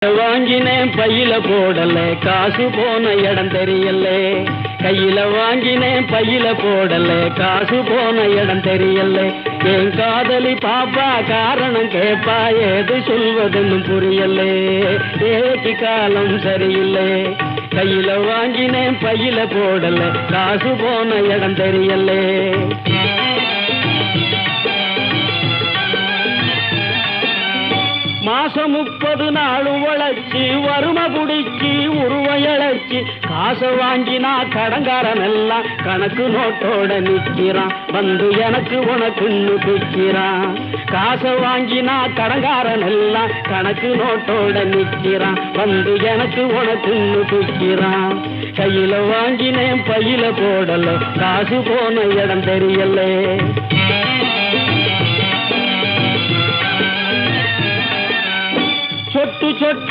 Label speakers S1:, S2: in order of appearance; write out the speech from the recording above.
S1: வாங்கினேன் பையில போடல காசு போன இடம் தெரியல. கையில வாங்கினேன் பையில போடல காசு போன இடம் தெரியல. என் காதலி பாப்பா காரணம் கேப்பா ஏது சொல்வதுன்னு புரியல. ஏக்கு காலம் சரியில்லை. கையில வாங்கினேன் பையில போடல காசு போன இடம் தெரியல. மாசம் 30 நாள் உழைச்சி வறுமை புடிச்சி உருவையழைச்சி காசை வாங்கினா கடங்காரன் எல்லாம் கணக்கு நோட்டோட நிற்கிறான். வந்து எனக்கு உனக்குன்னு பிக்கிறான். காசை வாங்கினா கடங்காரன் எல்லாம் கணக்கு நோட்டோட நிற்கிறான். வந்து எனக்கு உனக்குன்னு பிக்கிறான். கையில வாங்கினேன் பையில போடல காசு போன இடம் தெரியல. சொட்டு சொட்ட